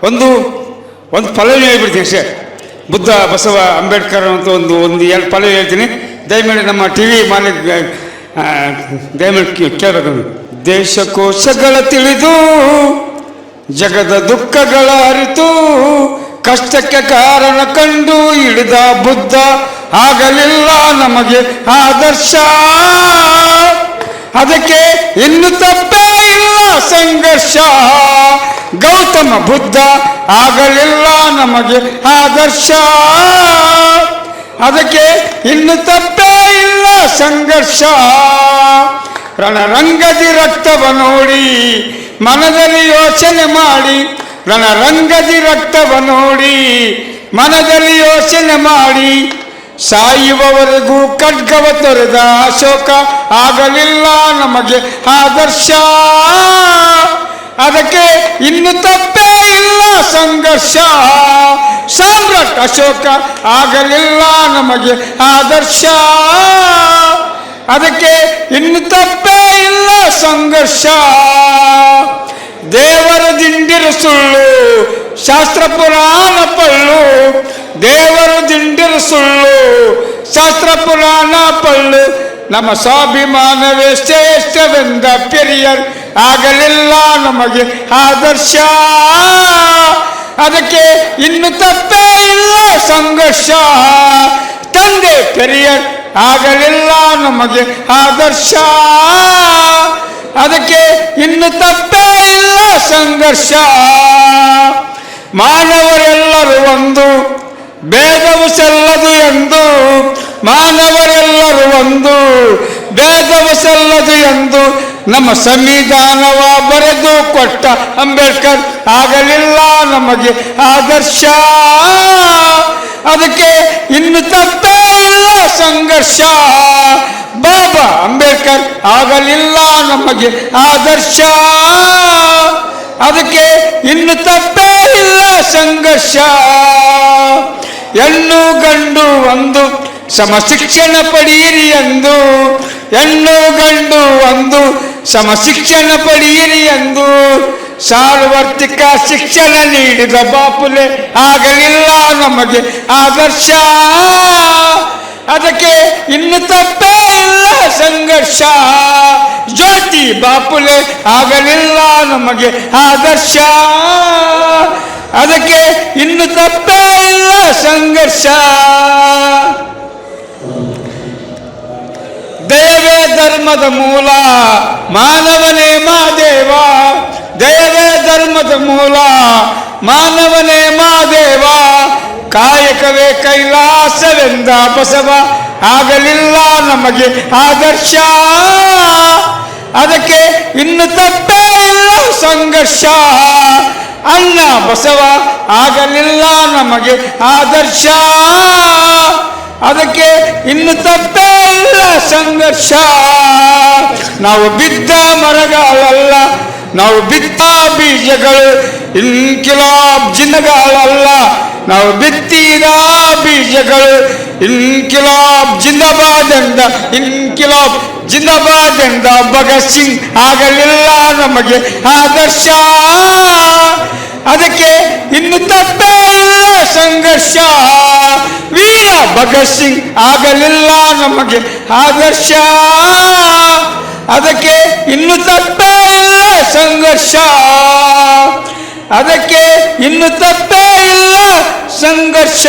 ಒಂದು ಒಂದು ಪಲ್ಲವಿ ಹೇಳ್ಬಿಡ್ತೀನಿ ಅಷ್ಟೇ. ಬುದ್ಧ, ಬಸವ, ಅಂಬೇಡ್ಕರ್ ಅಂತ ಒಂದು ಎರಡು ಪಲ್ಲವಿ ಹೇಳ್ತೀನಿ. ದಯಮಾಡಿ ನಮ್ಮ ಟಿ ವಿ ಮಾಲಿಕ್ ದಯಮಾಡಿ ಕೇಳಬೇಕು. ದೇಶಕೋಶಗಳ ತಿಳಿದು ಜಗದ ದುಃಖಗಳ ಅರಿತು ಕಷ್ಟಕ್ಕೆ ಕಾರಣ ಕಂಡು ಹಿಡಿದ ಬುದ್ಧ ಆಗಲಿಲ್ಲ ನಮಗೆ ಆದರ್ಶ. ಅದಕ್ಕೆ ಇನ್ನು ತಪ್ಪೇ ಇಲ್ಲ ಸಂಘರ್ಷ. ಗೌತಮ ಬುದ್ಧ ಆಗಲಿಲ್ಲ ನಮಗೆ ಆದರ್ಶ. ಅದಕ್ಕೆ ಇನ್ನು ತಪ್ಪೇ ಇಲ್ಲ ಸಂಘರ್ಷ. ರಣರಂಗದಿ ರಕ್ತವ ನೋಡಿ ಮನದಲ್ಲಿ ಯೋಚನೆ ಮಾಡಿ, ರಣರಂಗದಿ ರಕ್ತವ ನೋಡಿ ಮನದಲ್ಲಿ ಯೋಚನೆ ಮಾಡಿ, ಸಾಯುವವರೆಗೂ ಖಡ್ಗವ ತೊರೆದ ಅಶೋಕ ಆಗಲಿಲ್ಲ ನಮಗೆ ಆದರ್ಶ. ಅದಕ್ಕೆ ಇನ್ನು ತಪ್ಪೇ ಇಲ್ಲ ಸಂಘರ್ಷ. ಸಾಮ್ರಾಟ್ ಅಶೋಕ ಆಗಲಿಲ್ಲ ನಮಗೆ ಆದರ್ಶ. ಅದಕ್ಕೆ ಇನ್ನು ತಪ್ಪೇ ಇಲ್ಲ ಸಂಘರ್ಷ. ದೇವರ ದಿಂಡಿರು ಸುಳ್ಳು ಶಾಸ್ತ್ರ ಪುರಾಣ ಪಳ್ಳು, ದೇವರ ದಿಂಡಿರು ಸುಳ್ಳು ಶಾಸ್ತ್ರ ಪುರಾಣ ಪಳ್ಳು. ನಮ್ಮ ಸ್ವಾಭಿಮಾನವೇ ಶ್ರೇಷ್ಠವೆಂದ ಪೆರಿಯರ್ ಆಗಲಿಲ್ಲ ನಮಗೆ ಆದರ್ಶ. ಅದಕ್ಕೆ ಇನ್ನು ತಪ್ಪೇ ಇಲ್ಲ ಸಂಘರ್ಷ. ತಂದೆ ಪೆರಿಯರ್ ಆಗಲಿಲ್ಲ ನಮಗೆ ಆದರ್ಶ. ಅದಕ್ಕೆ ಇನ್ನು ತಪ್ಪೇ ಇಲ್ಲ ಸಂಘರ್ಷ. ಮಾನವರೆಲ್ಲರೂ ಒಂದು ಭೇದವು ಸಲ್ಲದು ಎಂದು, ಮಾನವರೆಲ್ಲರೂ ಒಂದು ಭೇದವು ಸಲ್ಲದು ಎಂದು ನಮ್ಮ ಸಂವಿಧಾನವ ಬರೆದು ಕೊಟ್ಟ ಅಂಬೇಡ್ಕರ್ ಆಗಲಿಲ್ಲ ನಮಗೆ ಆದರ್ಶ. ಅದಕ್ಕೆ ಇನ್ನು ತಪ್ಪೇ ಇಲ್ಲ ಸಂಘರ್ಷ. ಬಾಬಾ ಅಂಬೇಡ್ಕರ್ ಆಗಲಿಲ್ಲ ನಮಗೆ ಆದರ್ಶ. ಅದಕ್ಕೆ ಇನ್ನು ತಪ್ಪೇ ಇಲ್ಲ ಸಂಘರ್ಷ. ಹೆಣ್ಣು ಗಂಡು ಒಂದು ಸಮ ಶಿಕ್ಷಣ ಪಡೆಯಿರಿ ಎಂದು, ಹೆಣ್ಣು ಗಂಡು ಒಂದು ಸಮ ಶಿಕ್ಷಣ ಪಡೆಯಿರಿ ಎಂದು ಸಾರ್ವತ್ರಿಕ ಶಿಕ್ಷಣ ನೀಡಿದ ಬಾಪುಲೆ ಆಗಲಿಲ್ಲ ನಮಗೆ ಆದರ್ಶ. ಅದಕ್ಕೆ ಇನ್ನು ತಪ್ಪೇ ಇಲ್ಲ ಸಂಘರ್ಷ. ಜ್ಯೋತಿ ಬಾಪುಲೆ ಆಗಲಿಲ್ಲ ನಮಗೆ ಆದರ್ಶ. ಅದಕ್ಕೆ ಇನ್ನು ತಪ್ಪೇ ಇಲ್ಲ ಸಂಘರ್ಷ. ದಯವೇ ಧರ್ಮದ ಮೂಲ ಮಾನವನೇ ಮಾದೇವ, ದಯವೇ ಧರ್ಮದ ಮೂಲ ಮಾನವನೇ ಮಾದೇವ. ಕಾಯಕವೇ ಕೈಲಾಸವೆಂದ ಬಸವ ಆಗಲಿಲ್ಲ ನಮಗೆ ಆದರ್ಶ. ಅದಕ್ಕೆ ಇನ್ನು ತಪ್ಪೇ ಇಲ್ಲ ಸಂಘರ್ಷ. ಅಣ್ಣ ಬಸವ ಆಗಲಿಲ್ಲ ನಮಗೆ ಆದರ್ಶ. ಅದಕ್ಕೆ ಇನ್ನು ತಪ್ಪೇ ಇಲ್ಲ ಸಂಘರ್ಷ. ನಾವು ಬಿದ್ದ ಮರಗಳಲ್ಲ, ನಾವು ಬಿತ್ತ ಬೀಜಗಳು, ಇನ್ಕಿಲಾಬ್ ಜಿಂದಗಾಲಲ್ಲ. ನಾವು ಬಿತ್ತಿದ ಬೀಜಗಳು ಇನ್ಕಿಲಾಬ್ ಜಿಂದಾಬಾದ್ ಎಂದ, ಇನ್ಕಿಲಾಬ್ ಜಿಂದಾಬಾದ್ ಎಂದ ಭಗತ್ ಸಿಂಗ್ ಆಗಲಿಲ್ಲ ನಮಗೆ ಆದರ್ಶ. ಅದಕ್ಕೆ ಇನ್ನು ತಪ್ಪೇ ಇಲ್ಲ ಸಂಘರ್ಷ. ವೀರ ಭಗತ್ ಸಿಂಗ್ ಆಗಲಿಲ್ಲ ನಮಗೆ ಆದರ್ಶ. ಅದಕ್ಕೆ ಇನ್ನು ತಪ್ಪೇ ಇಲ್ಲ ಸಂಘರ್ಷ. ಅದಕ್ಕೆ ಇನ್ನು ತಪ್ಪೇ ಇಲ್ಲ ಸಂಘರ್ಷ.